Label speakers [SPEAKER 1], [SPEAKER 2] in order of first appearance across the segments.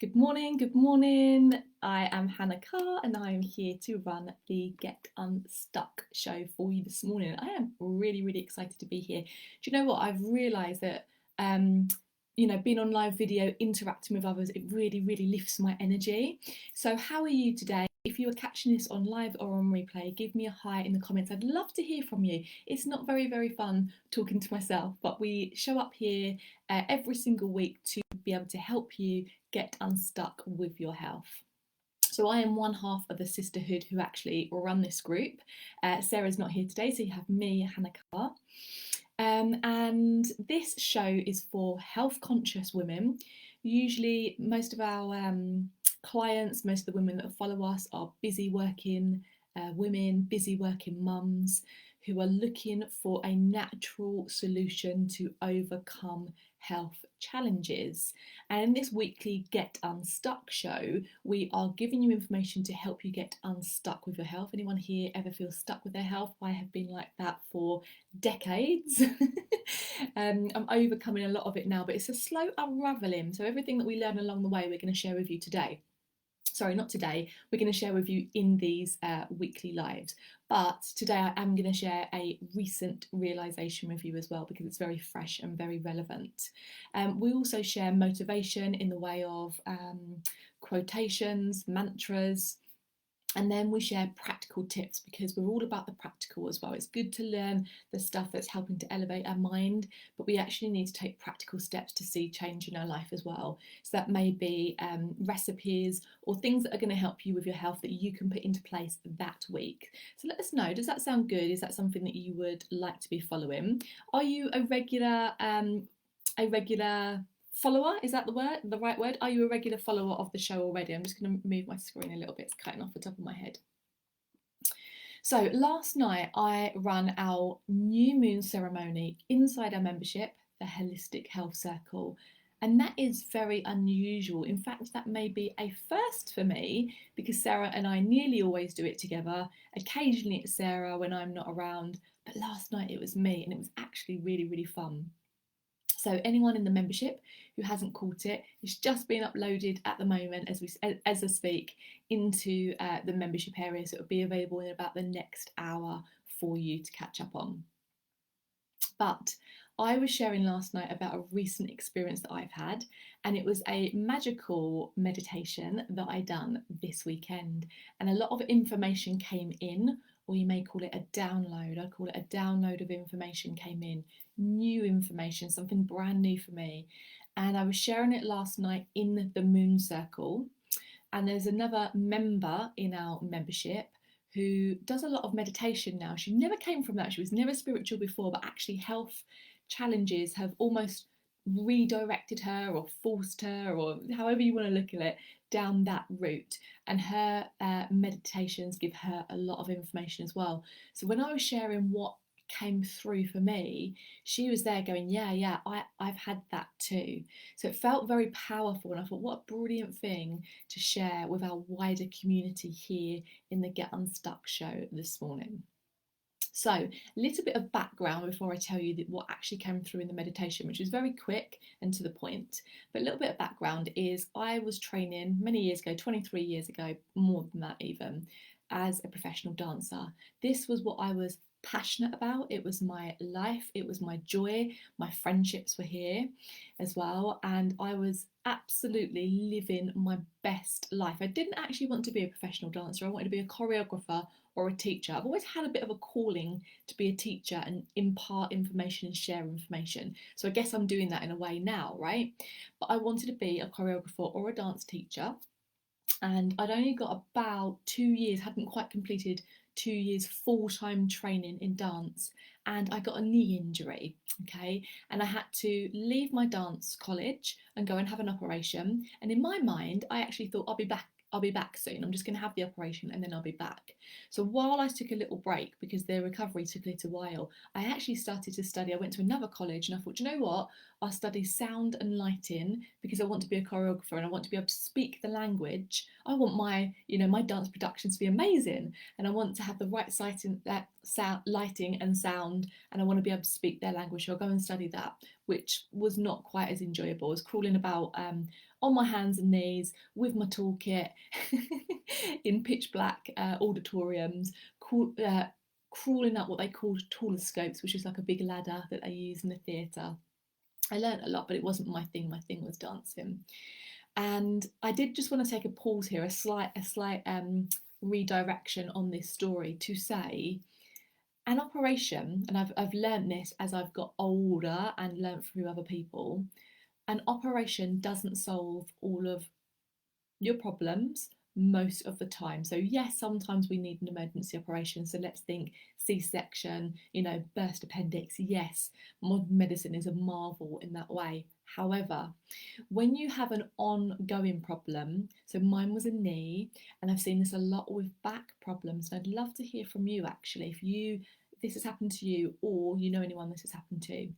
[SPEAKER 1] Good morning, good morning. I am Hannah Carr and I am here to run the Get Unstuck show for you this morning. I am really excited to be here. Do you know what? I've realised that being on live video, interacting with others, it really lifts my energy. So how are you today? If you are catching this on live or on replay, give me a hi in the comments. I'd love to hear from you. It's not very fun talking to myself, but we show up here every single week to be able to help you get unstuck with your health. So I am one half of the sisterhood who actually run this group. Sarah's not here today, so you have me, Hannah Carr. And this show is for health conscious women. Usually most of our clients, most of the women that follow us are busy working women, busy working mums who are looking for a natural solution to overcome health challenges. And in this weekly Get Unstuck show, we are giving you information to help you get unstuck with your health. Anyone here ever feel stuck with their health? I have been like that for decades. I'm overcoming a lot of it now, but it's a slow unraveling. So everything that we learn along the way, we're going to share with you today. Sorry, not today. We're going to share with you in these weekly lives. But today I am going to share a recent realisation with you as well, because it's very fresh and very relevant. We also share motivation in the way of quotations, mantras, and then we share practical tips, because we're all about the practical as well. It's good to learn the stuff that's helping to elevate our mind, but we actually need to take practical steps to see change in our life as well. So that may be recipes or things that are going to help you with your health that you can put into place that week. So let us know, does that sound good? Is that something that you would like to be following? Are you a regular follower? Is that the right word? Are you a regular follower of the show already? I'm just going to move my screen a little bit. It's cutting off the top of my head. So last night I ran our new moon ceremony inside our membership, the Holistic Health Circle. And that is very unusual. In fact, that may be a first for me, because Sarah and I nearly always do it together. Occasionally it's Sarah when I'm not around, but last night it was me, and it was actually really fun. So anyone in the membership who hasn't caught it, it's just been uploaded at the moment as I speak into the membership area, so it'll be available in about the next hour for you to catch up on. But I was sharing last night about a recent experience that I've had, and it was a magical meditation that I done this weekend, and a lot of information came in, or you may call it a download. I call it a download of information came in, new information, something brand new for me. And I was sharing it last night in the Moon Circle, and there's another member in our membership who does a lot of meditation now. She never came from that, she was never spiritual before, but actually health challenges have almost redirected her or forced her, or however you want to look at it, down that route. And her meditations give her a lot of information as well. So when I was sharing what came through for me, she was there going, yeah, I've had that too. So it felt very powerful, and I thought, what a brilliant thing to share with our wider community here in the Get Unstuck show this morning. So a little bit of background before I tell you what actually came through in the meditation, which was very quick and to the point. But a little bit of background is I was training many years ago, 23 years ago, more than that even, as a professional dancer. This was what I was passionate about. It was my life, it was my joy, my friendships were here as well, and I was absolutely living my best life. I didn't actually want to be a professional dancer. I wanted to be a choreographer or a teacher. I've always had a bit of a calling to be a teacher and impart information and share information. So I guess I'm doing that in a way now, right? But I wanted to be a choreographer or a dance teacher, and I'd only got about 2 years, hadn't quite completed 2 years full-time training in dance, and I got a knee injury, okay, and I had to leave my dance college and go and have an operation. And in my mind I actually thought, I'll be back soon, I'm just going to have the operation and then I'll be back. So while I took a little break, because the recovery took a little while, I actually started to study. I went to another college and I thought, you know what, I'll study sound and lighting, because I want to be a choreographer and I want to be able to speak the language. I want my dance productions to be amazing, and I want to have the right lighting and sound, and I want to be able to speak their language. So I'll go and study that, which was not quite as enjoyable as crawling about on my hands and knees with my toolkit in pitch black auditoriums, crawling up what they called telescopes, which is like a big ladder that they use in the theatre. I learned a lot, but it wasn't my thing. My thing was dancing. And I did just want to take a pause here, a slight redirection on this story to say an operation, and I've learned this as I've got older and learned through other people, an operation doesn't solve all of your problems most of the time. So yes, sometimes we need an emergency operation. So let's think C-section, burst appendix. Yes, modern medicine is a marvel in that way. However, when you have an ongoing problem, so mine was a knee, and I've seen this a lot with back problems, and I'd love to hear from you actually, if this has happened to you, or you know anyone this has happened to.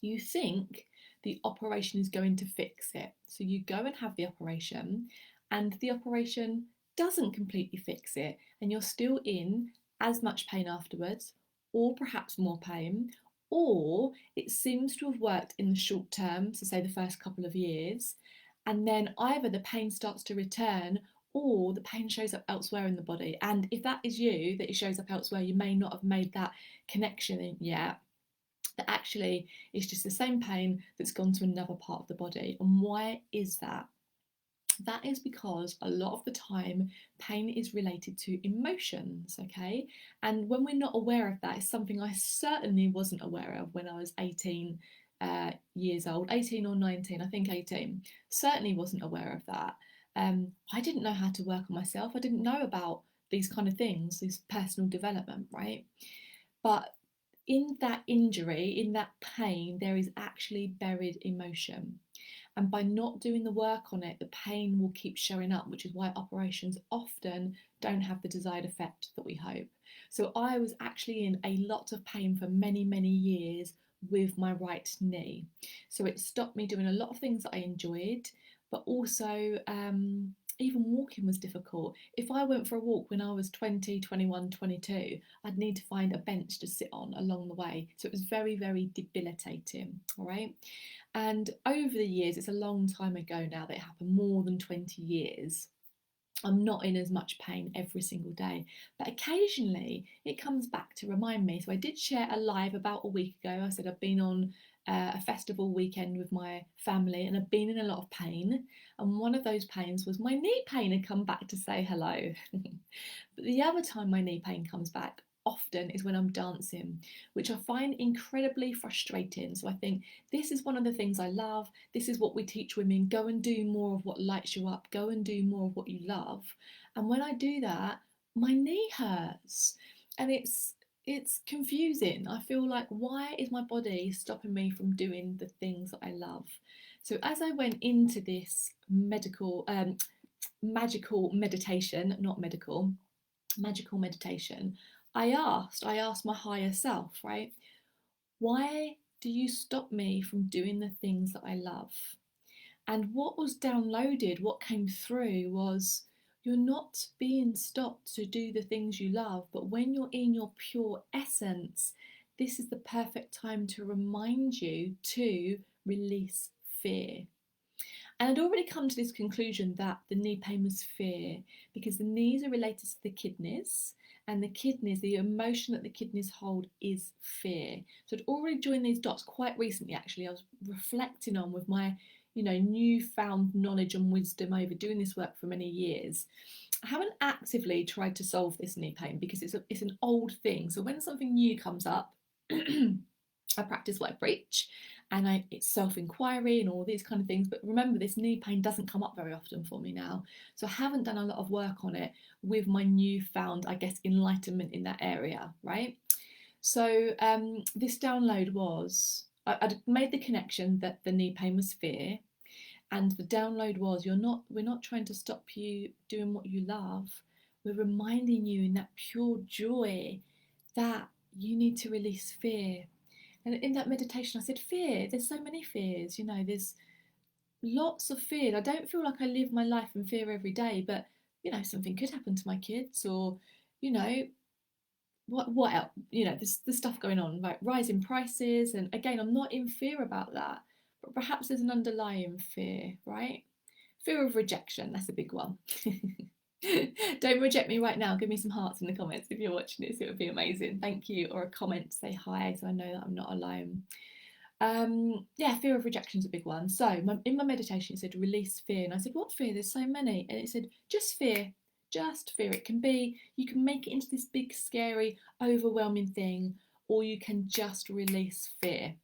[SPEAKER 1] You think the operation is going to fix it. So you go and have the operation, and the operation doesn't completely fix it, and you're still in as much pain afterwards, or perhaps more pain, or it seems to have worked in the short term, so say the first couple of years, and then either the pain starts to return or the pain shows up elsewhere in the body. And if that is you, that it shows up elsewhere, you may not have made that connection yet, that actually it's just the same pain that's gone to another part of the body. And why is that? That is because a lot of the time pain is related to emotions, okay? And when we're not aware of that, it's something I certainly wasn't aware of when I was 18 years old, 18 or 19, I think 18. Certainly wasn't aware of that. I didn't know how to work on myself. I didn't know about these kind of things, this personal development, right? But in that injury, in that pain, there is actually buried emotion. And by not doing the work on it, the pain will keep showing up, which is why operations often don't have the desired effect that we hope. So I was actually in a lot of pain for many, many years with my right knee. So it stopped me doing a lot of things that I enjoyed, but also even walking was difficult. If I went for a walk when I was 20, 21, 22, I'd need to find a bench to sit on along the way. So it was very, very debilitating, all right? And over the years, it's a long time ago now that it happened, more than 20 years, I'm not in as much pain every single day, but occasionally it comes back to remind me. So I did share a live about a week ago. I said I've been on a festival weekend with my family and I've been in a lot of pain. And one of those pains was my knee pain had come back to say hello. But the other time my knee pain comes back often is when I'm dancing, which I find incredibly frustrating. So I think this is one of the things I love. This is what we teach women. Go and do more of what lights you up. Go and do more of what you love. And when I do that, my knee hurts. And it's confusing. I feel like, why is my body stopping me from doing the things that I love? So as I went into this magical meditation, not medical, magical meditation, I asked my higher self, right? Why do you stop me from doing the things that I love? And what was downloaded, what came through was, you're not being stopped to do the things you love, but when you're in your pure essence, this is the perfect time to remind you to release fear. And I'd already come to this conclusion that the knee pain was fear, because the knees are related to the kidneys, and the kidneys, the emotion that the kidneys hold is fear. So I'd already joined these dots quite recently, actually. I was reflecting on with my newfound knowledge and wisdom over doing this work for many years. I haven't actively tried to solve this knee pain because it's an old thing. So when something new comes up, I practice what I preach, and it's self-inquiry and all these kind of things. But remember, this knee pain doesn't come up very often for me now. So I haven't done a lot of work on it with my newfound, I guess, enlightenment in that area, right? So this download was, I'd made the connection that the knee pain was fear, and the download was, we're not trying to stop you doing what you love. We're reminding you in that pure joy that you need to release fear. And in that meditation, I said, fear, there's so many fears, there's lots of fear. I don't feel like I live my life in fear every day, but, something could happen to my kids, or, what else? There's stuff going on, like rising prices. And again, I'm not in fear about that, but perhaps there's an underlying fear, right? Fear of rejection, that's a big one. Don't reject me right now. Give me some hearts in the comments if you're watching this. It would be amazing. Thank you. Or a comment to say hi so I know that I'm not alone. Yeah, fear of rejection is a big one. So in my meditation it said release fear, and I said, what fear? There's so many. And it said just fear. Just fear. It can be, you can make it into this big scary overwhelming thing, or you can just release fear.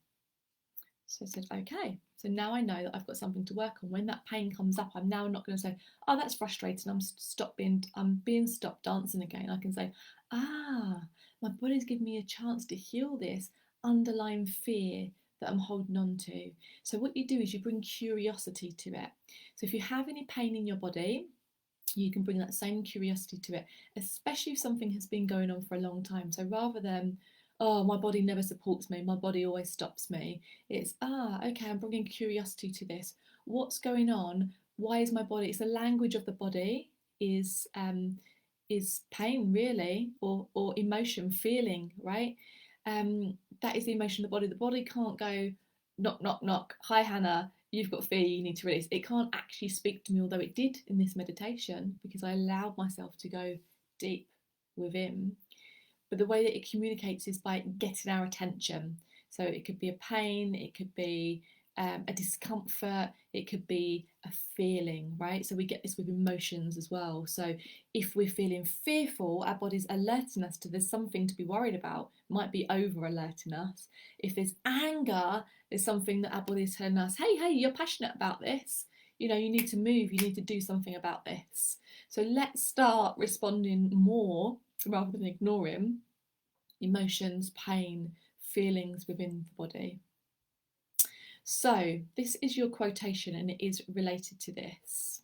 [SPEAKER 1] So I said, okay, so now I know that I've got something to work on. When that pain comes up, I'm now not going to say, oh, that's frustrating, I'm being stopped dancing again. I can say, my body's giving me a chance to heal this underlying fear that I'm holding on to. So what you do is you bring curiosity to it. So if you have any pain in your body, you can bring that same curiosity to it, especially if something has been going on for a long time. So rather than, oh, my body never supports me, my body always stops me, it's, okay, I'm bringing curiosity to this. What's going on? Why is my body? It's the language of the body is pain, really, or emotion, feeling, right? That is the emotion of the body. The body can't go knock, knock, knock. Hi, Hannah, you've got fear, you need to release. It can't actually speak to me, although it did in this meditation, because I allowed myself to go deep within. But the way that it communicates is by getting our attention. So it could be a pain, it could be a discomfort, it could be a feeling, right? So we get this with emotions as well. So if we're feeling fearful, our body's alerting us to there's something to be worried about, might be over alerting us. If there's anger, there's something that our body's telling us, hey, you're passionate about this. You know, you need to move, you need to do something about this. So let's start responding more rather than ignoring emotions, pain, feelings within the body. So this is your quotation, and it is related to this.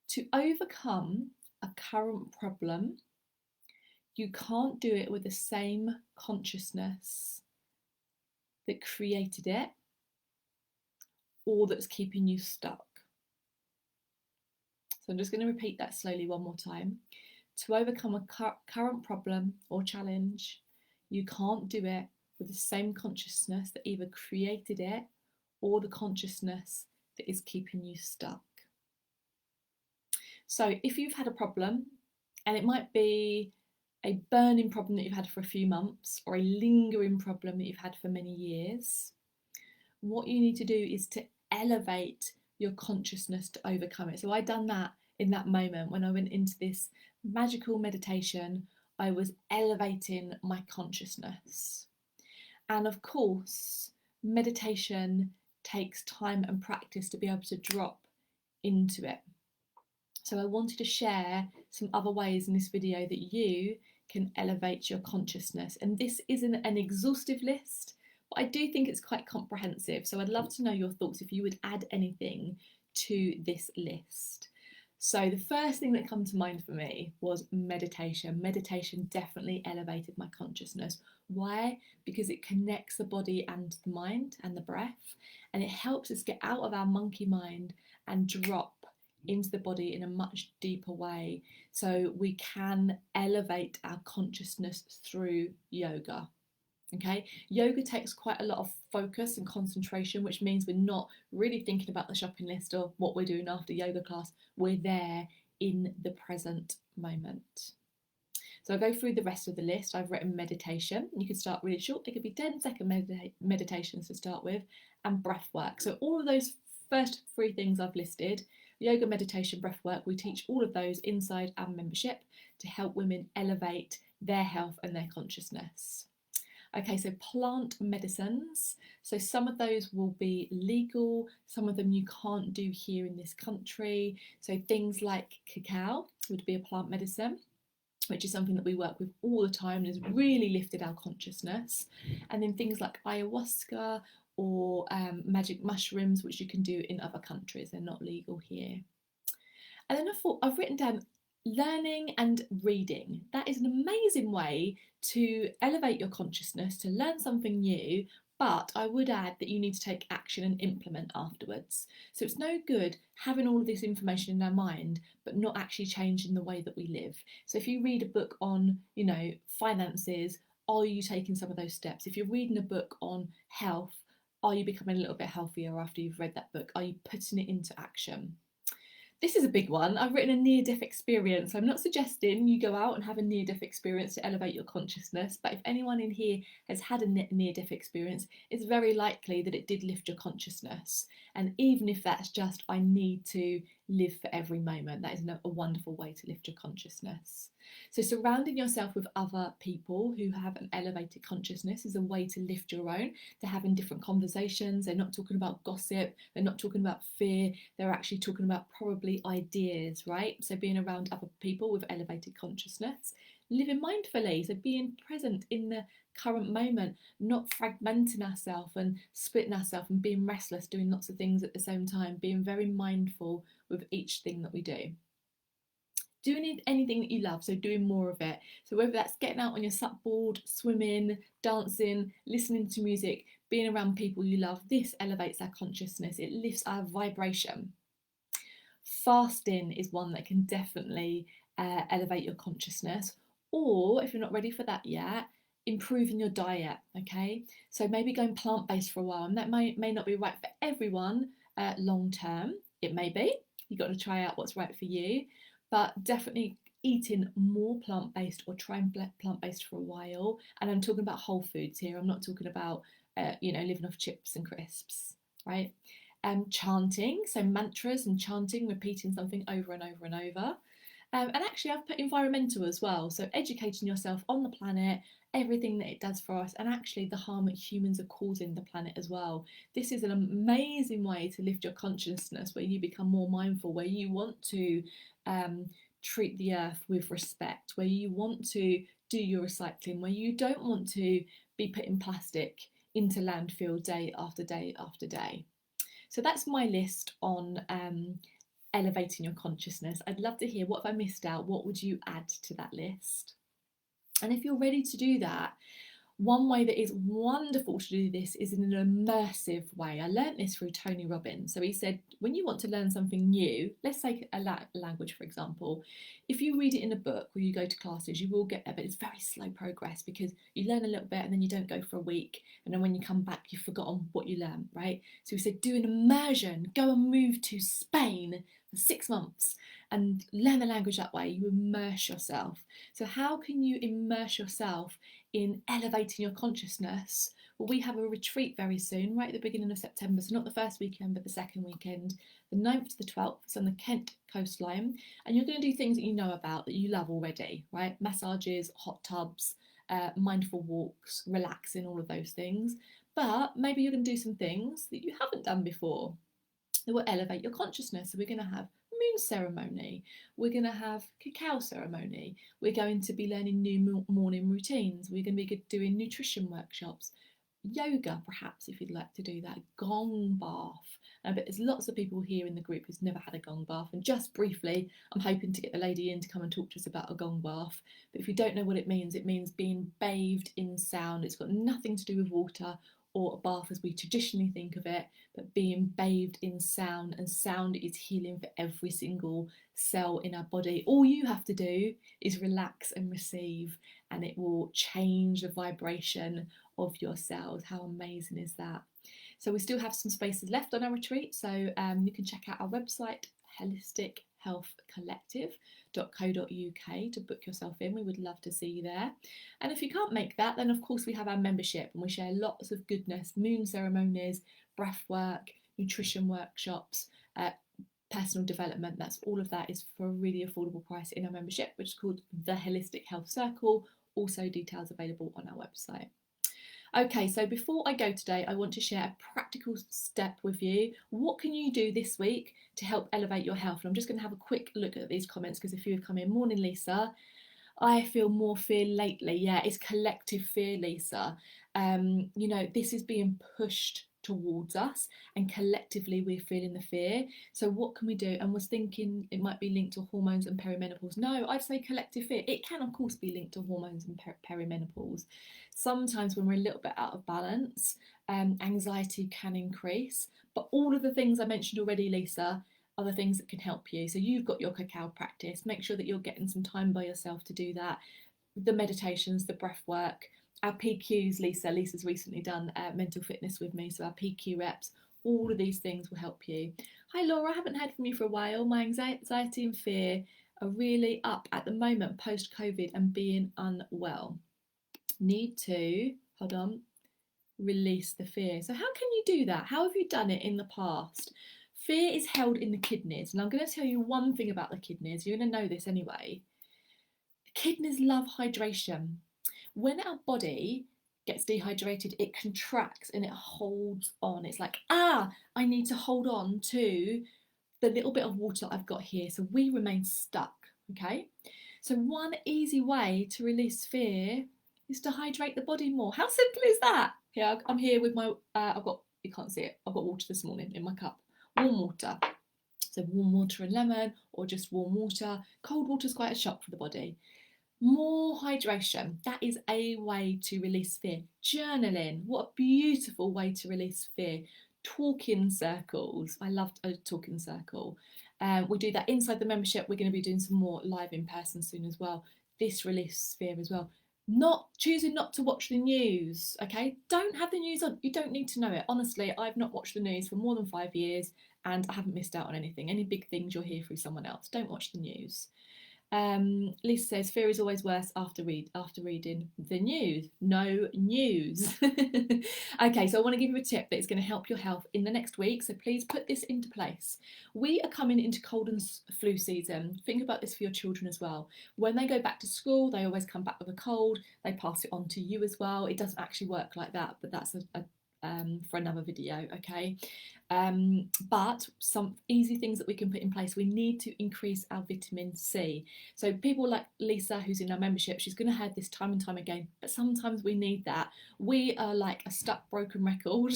[SPEAKER 1] To overcome a current problem, you can't do it with the same consciousness that created it or that's keeping you stuck. So I'm just going to repeat that slowly one more time. To overcome a current problem or challenge, you can't do it with the same consciousness that either created it or the consciousness that is keeping you stuck. So if you've had a problem, and it might be a burning problem that you've had for a few months or a lingering problem that you've had for many years, what you need to do is to elevate your consciousness to overcome it. So I done that in that moment when I went into this magical meditation. I was elevating my consciousness. And of course, meditation takes time and practice to be able to drop into it. So I wanted to share some other ways in this video that you can elevate your consciousness. And this isn't an exhaustive list, but I do think it's quite comprehensive. So I'd love to know your thoughts if you would add anything to this list. So the first thing that came to mind for me was meditation. Meditation definitely elevated my consciousness. Why? Because it connects the body and the mind and the breath, and it helps us get out of our monkey mind and drop into the body in a much deeper way, so we can elevate our consciousness through yoga. Okay, yoga takes quite a lot of focus and concentration, which means we're not really thinking about the shopping list or what we're doing after yoga class. We're there in the present moment. So I'll go through the rest of the list. I've written meditation. You can start really short. It could be 10-second meditations to start with, and breath work. So all of those first three things I've listed, yoga, meditation, breath work, we teach all of those inside our membership to help women elevate their health and their consciousness. Okay, so plant medicines. So some of those will be legal, some of them you can't do here in this country. So things like cacao would be a plant medicine, which is something that we work with all the time and has really lifted our consciousness. And then things like ayahuasca or magic mushrooms, which you can do in other countries. They're not legal here. And then I thought, I've written down learning and reading. That is an amazing way to elevate your consciousness, to learn something new, but I would add that you need to take action and implement afterwards. So it's no good having all of this information in our mind, but not actually changing the way that we live. So if you read a book on, finances, are you taking some of those steps? If you're reading a book on health, Are you becoming a little bit healthier after you've read that book? Are you putting it into action? This is a big one. I've written a near-death experience. I'm not suggesting you go out and have a near-death experience to elevate your consciousness, but if anyone in here has had a near-death experience, it's very likely that it did lift your consciousness. And even if that's just, I need to live for every moment, that is a wonderful way to lift your consciousness. So surrounding yourself with other people who have an elevated consciousness is a way to lift your own. They're having different conversations. They're not talking about gossip. They're not talking about fear. They're actually talking about probably ideas, right? So being around other people with elevated consciousness, living mindfully, so being present in the current moment, not fragmenting ourselves and splitting ourselves and being restless, doing lots of things at the same time, being very mindful with each thing that we do. Doing anything that you love, so doing more of it. So whether that's getting out on your supboard, swimming, dancing, listening to music, being around people you love, this elevates our consciousness, it lifts our vibration. Fasting is one that can definitely elevate your consciousness, or if you're not ready for that yet, improving your diet. Okay, so maybe going plant-based for a while, and that may not be right for everyone long term. It may be. You've got to try out what's right for you, but definitely eating more plant-based or trying plant-based for a while. And I'm talking about whole foods here. I'm not talking about living off chips and crisps, right? Chanting, so mantras and chanting, repeating something over and over and over. And actually I've put environmental as well, so educating yourself on the planet, everything that it does for us, and actually the harm that humans are causing the planet as well. This is an amazing way to lift your consciousness, where you become more mindful, where you want to treat the earth with respect, where you want to do your recycling, where you don't want to be putting plastic into landfill day after day after day. So that's my list on elevating your consciousness. I'd love to hear, what have I missed out? What would you add to that list? And if you're ready to do that, one way that is wonderful to do this is in an immersive way. I learned this through Tony Robbins. So he said, when you want to learn something new, let's say a language, for example, if you read it in a book or you go to classes, you will get there, but it's very slow progress, because you learn a little bit and then you don't go for a week. And then when you come back, you've forgotten what you learned, right? So he said, do an immersion, go and move to Spain for 6 months and learn the language that way. You immerse yourself. So how can you immerse yourself in elevating your consciousness? Well, we have a retreat very soon, right at the beginning of September, so not the first weekend but the second weekend, the 9th to the 12th. It's on the Kent coastline, and you're going to do things that you know about, that you love already, right? Massages, hot tubs, mindful walks, relaxing, all of those things. But maybe you're going to do some things that you haven't done before that will elevate your consciousness. So we're going to have moon ceremony, we're going to have cacao ceremony, we're going to be learning new morning routines, we're going to be doing nutrition workshops, yoga perhaps if you'd like to do that, gong bath. But there's lots of people here in the group who's never had a gong bath, and just briefly I'm hoping to get the lady in to come and talk to us about a gong bath. But if you don't know what it means being bathed in sound. It's got nothing to do with water or a bath as we traditionally think of it, but being bathed in sound, and sound is healing for every single cell in our body. All you have to do is relax and receive, and it will change the vibration of your cells. How amazing is that? So we still have some spaces left on our retreat, so you can check out our website, holistic.healthcollective.co.uk, to book yourself in. We would love to see you there. And if you can't make that, then of course we have our membership, and we share lots of goodness, moon ceremonies, breath work, nutrition workshops, personal development. That's all of that is for a really affordable price in our membership, which is called the Holistic Health Circle. Also details available on our website. Okay, so before I go today, I want to share a practical step with you. What can you do this week to help elevate your health? And I'm just going to have a quick look at these comments, because a few have come in. Morning, Lisa. I feel more fear lately. Yeah, it's collective fear, Lisa. This is being pushed towards us, and collectively we're feeling the fear. So what can we do? And was thinking it might be linked to hormones and perimenopause. No, I'd say collective fear. It can of course be linked to hormones and perimenopause. Sometimes when we're a little bit out of balance, anxiety can increase. But all of the things I mentioned already, Lisa, are the things that can help you. So you've got your cacao practice. Make sure that you're getting some time by yourself to do that. The meditations, the breath work, our PQs, Lisa's recently done mental fitness with me, so our PQ reps, all of these things will help you. Hi Laura, I haven't heard from you for a while. My anxiety and fear are really up at the moment post COVID and being unwell. Need to, hold on, release the fear. So how can you do that? How have you done it in the past? Fear is held in the kidneys, and I'm going to tell you one thing about the kidneys. You're going to know this anyway. The kidneys love hydration. When our body gets dehydrated, it contracts and it holds on. It's like, I need to hold on to the little bit of water I've got here. So we remain stuck, okay? So one easy way to release fear is to hydrate the body more. How simple is that? Yeah, I'm here with my, you can't see it, I've got water this morning in my cup. Warm water. So warm water and lemon, or just warm water. Cold water is quite a shock for the body. More hydration, that is a way to release fear. Journaling, what a beautiful way to release fear. Talking circles, I loved a talking circle. We do that inside the membership. We're going to be doing some more live in person soon as well. This releases fear as well. Choosing not to watch the news, okay? Don't have the news on. You don't need to know it. Honestly, I've not watched the news for more than 5 years and I haven't missed out on anything. Any big things you'll hear through someone else. Don't watch the news. Lisa says fear is always worse after reading the news. No news. Okay, so I want to give you a tip that is going to help your health in the next week. So please put this into place. We are coming into cold and flu season. Think about this for your children as well. When they go back to school, they always come back with a cold. They pass it on to you as well. It doesn't actually work like that, but that's for another video, okay? But some easy things that we can put in place. We need to increase our vitamin C. So people like Lisa, who's in our membership, she's going to have this time and time again, but sometimes we need that. We are like a stuck broken record.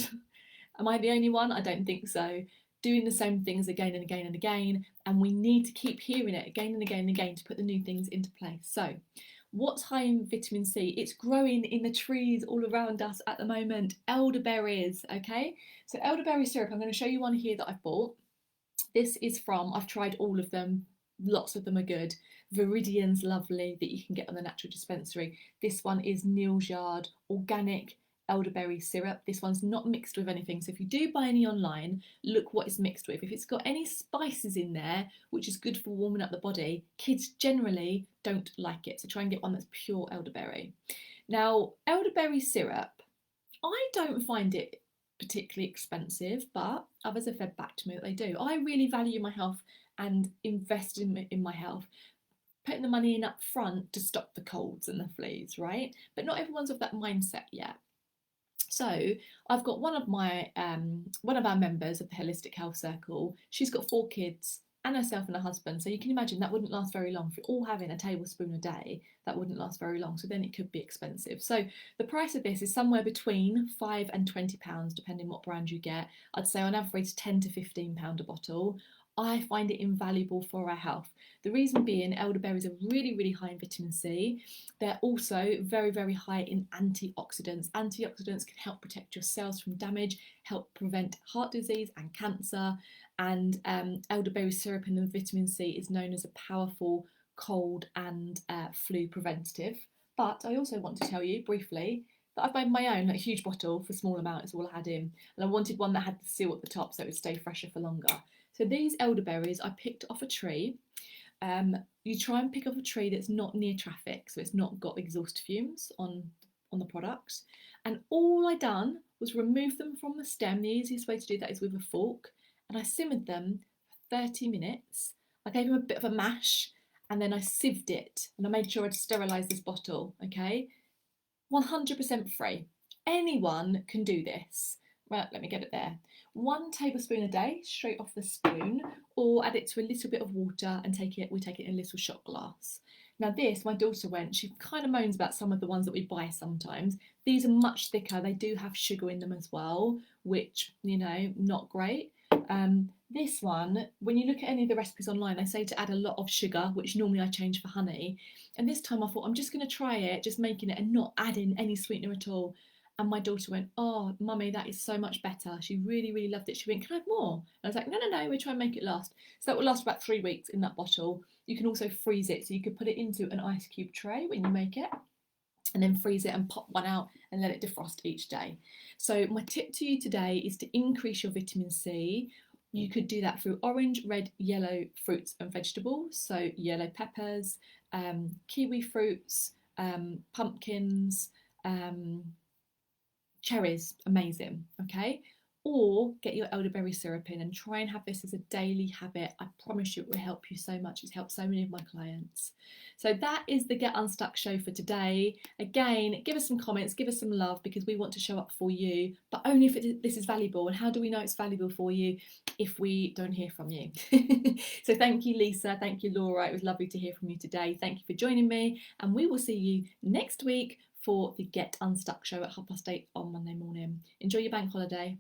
[SPEAKER 1] Am I the only one? I don't think so. Doing the same things again and again and again, and we need to keep hearing it again and again and again to put the new things into place. So what's high in vitamin C? It's growing in the trees all around us at the moment. Elderberries, okay? So elderberry syrup, I'm going to show you one here that I've bought. This is from, I've tried all of them. Lots of them are good. Viridian's lovely, that you can get on the natural dispensary. This one is Neal's Yard organic elderberry syrup. This one's not mixed with anything, so if you do buy any online, look what it's mixed with. If it's got any spices in there, which is good for warming up the body, kids generally don't like it, so try and get one that's pure elderberry. Now, elderberry syrup, I don't find it particularly expensive, but others have fed back to me that they do. I really value my health and invest in my health, putting the money in up front to stop the colds and the fleas, right? But not everyone's of that mindset yet. So I've got one of our members of the Holistic Health Circle. She's got 4 kids and herself and her husband. So you can imagine that wouldn't last very long. If you're all having a tablespoon a day, that wouldn't last very long. So then it could be expensive. So the price of this is somewhere between £5 and £20, depending what brand you get. I'd say on average £10 to £15 a bottle. I find it invaluable for our health. The reason being, elderberries are really, really high in vitamin C. They're also very, very high in antioxidants. Antioxidants can help protect your cells from damage, help prevent heart disease and cancer. And elderberry syrup and the vitamin C is known as a powerful cold and flu preventative. But I also want to tell you briefly that I've made my own, like, huge bottle for a small amount. It's all I had in. And I wanted one that had the seal at the top so it would stay fresher for longer. So these elderberries I picked off a tree. You try and pick off a tree that's not near traffic, so it's not got exhaust fumes on the products. And all I done was remove them from the stem. The easiest way to do that is with a fork. And I simmered them for 30 minutes. I gave them a bit of a mash and then I sieved it. And I made sure I'd sterilise this bottle, okay? 100% free. Anyone can do this. Right, let me get it there. 1 tablespoon a day, straight off the spoon, or add it to a little bit of water and we take it in a little shot glass. Now this, my daughter she kind of moans about some of the ones that we buy sometimes. These are much thicker. They do have sugar in them as well, which, not great. This one, when you look at any of the recipes online, they say to add a lot of sugar, which normally I change for honey. And this time I thought, I'm just going to try it, just making it and not adding any sweetener at all. And my daughter went, "Oh, mummy, that is so much better." She really, really loved it. She went, "Can I have more?" And I was like, no, we'll try and make it last. So that will last about 3 weeks in that bottle. You can also freeze it. So you could put it into an ice cube tray when you make it. and then freeze it and pop one out and let it defrost each day. So my tip to you today is to increase your vitamin C. You could do that through orange, red, yellow fruits and vegetables. So yellow peppers, kiwi fruits, pumpkins, cherries, amazing, okay? Or get your elderberry syrup in and try and have this as a daily habit. I promise you it will help you so much. It's helped so many of my clients. So that is the Get Unstuck show for today. Again, give us some comments, give us some love, because we want to show up for you, but only if this is valuable. And how do we know it's valuable for you if we don't hear from you? So thank you, Lisa. Thank you, Laura. It was lovely to hear from you today. Thank you for joining me. And we will see you next week for the Get Unstuck show at 8:30 on Monday morning. Enjoy your bank holiday.